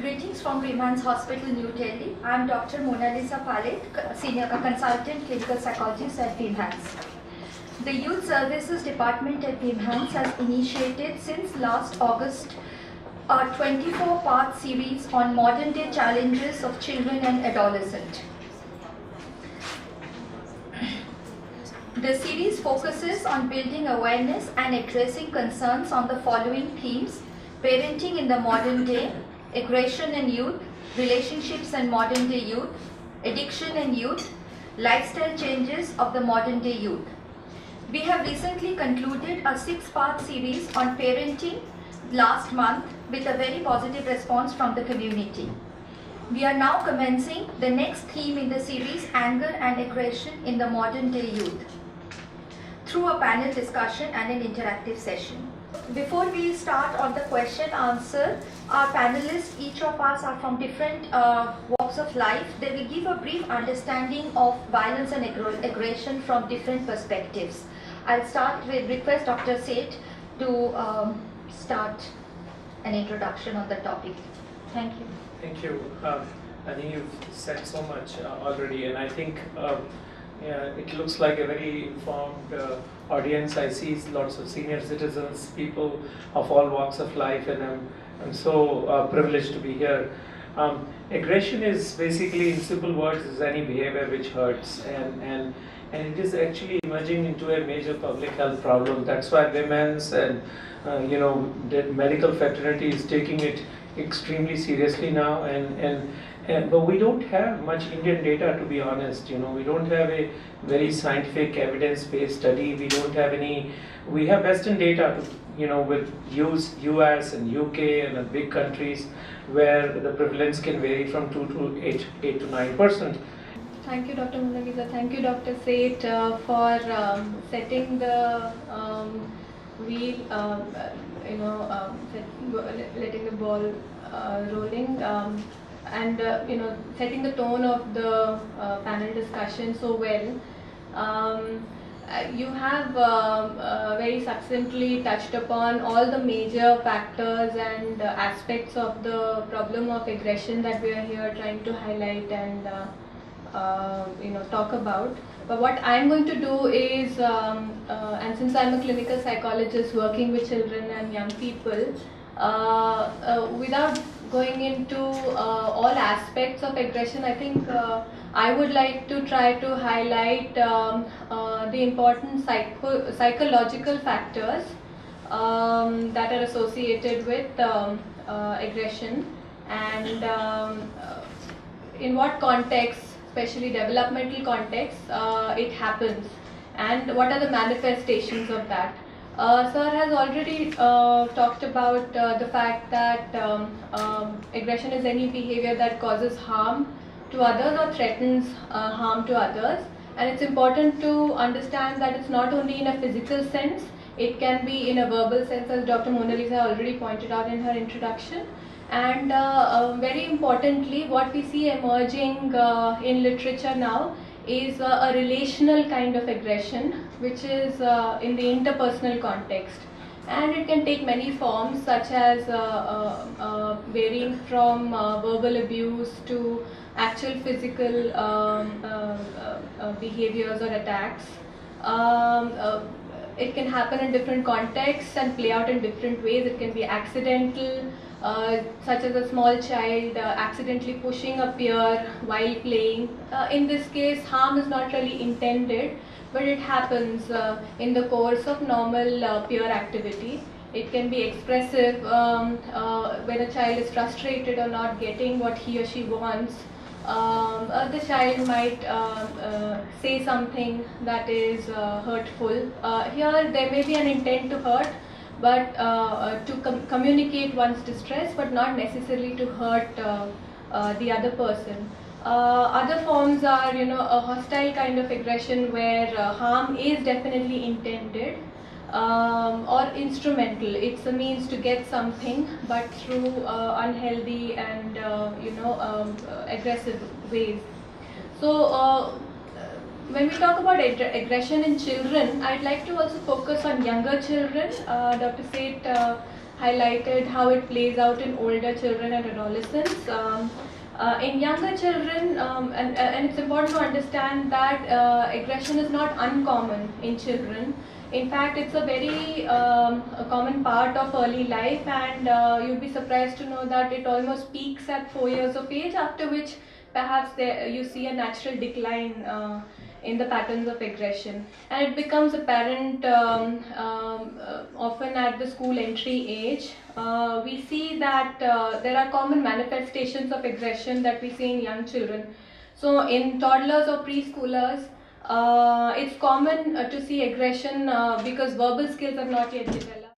Greetings from Vimhans Hospital, New Delhi. I am Dr.Monalisa Palit, Senior Consultant Clinical Psychologist at Vimhans. The Youth Services Department at Vimhans has initiated since last August a 24-part series on modern-day challenges of children and adolescents. The series focuses on building awareness and addressing concerns on the following themes: parenting in the modern day, aggression in youth, relationships and modern day youth, addiction in youth, lifestyle changes of the modern day youth. We have recently concluded a 6-part series on parenting last month with a very positive response from the community. We are now commencing the next theme in the series, anger and aggression in the modern day youth, through a panel discussion and an interactive session. Before we start on the question answer, our panelists, each of us are from different walks of life. They will give a brief understanding of violence and aggression from different perspectives. I'll start with request Dr. Seth to start an introduction on the topic. Thank you. Thank you. I think you've said so much already, and I think it looks like a very informed audience. I see lots of senior citizens, people of all walks of life, and I'm so privileged to be here. Aggression is basically, in simple words, is any behavior which hurts, and it is actually emerging into a major public health problem. That's why women's and the medical fraternity is taking it extremely seriously now, but we don't have much Indian data, to be honest. We don't have a very scientific evidence-based study. We don't have any. We have Western data, with US and UK and big countries where the prevalence can vary from 2 to 8 to 9%. Thank you, Dr. Monalisa. Thank you, Dr. Seth, for setting the wheel, letting the ball rolling, and setting the tone of the panel discussion so well. You have very succinctly touched upon all the major factors and aspects of the problem of aggression that we are here trying to highlight and talk about. But what I'm going to do is, and since I'm a clinical psychologist working with children and young people, without going into all aspects of aggression, I think I would like to try to highlight the important psychological factors that are associated with aggression, and in what context, especially developmental context, it happens, and what are the manifestations of that. Sir has already talked about the fact that aggression is any behavior that causes harm to others or threatens harm to others, and it's important to understand that it's not only in a physical sense, it can be in a verbal sense, as Dr. Monalisa already pointed out in her introduction. And very importantly, what we see emerging in literature now is a relational kind of aggression, which is in the interpersonal context, and it can take many forms, such as varying from verbal abuse to actual physical behaviors or attacks. It can happen in different contexts and play out in different ways. It can be accidental, such as a small child accidentally pushing a peer while playing. In this case, harm is not really intended, but it happens in the course of normal peer activity. It can be expressive when a child is frustrated or not getting what he or she wants. The child might say something that is hurtful. Here there may be an intent to hurt, but to communicate one's distress, but not necessarily to hurt the other person. Other forms are, a hostile kind of aggression where harm is definitely intended, or instrumental. It's a means to get something, but through unhealthy and aggressive ways. So when we talk about aggression in children, I'd like to also focus on younger children. Dr. Seth highlighted how it plays out in older children and adolescents. In younger children, and it's important to understand that aggression is not uncommon in children. In fact, it's a very a common part of early life, and you'd be surprised to know that it almost peaks at 4 years of age, after which perhaps you see a natural decline in the patterns of aggression, and it becomes apparent often at the school entry age. We see that there are common manifestations of aggression that we see in young children. So in toddlers or preschoolers, it's common to see aggression because verbal skills are not yet developed.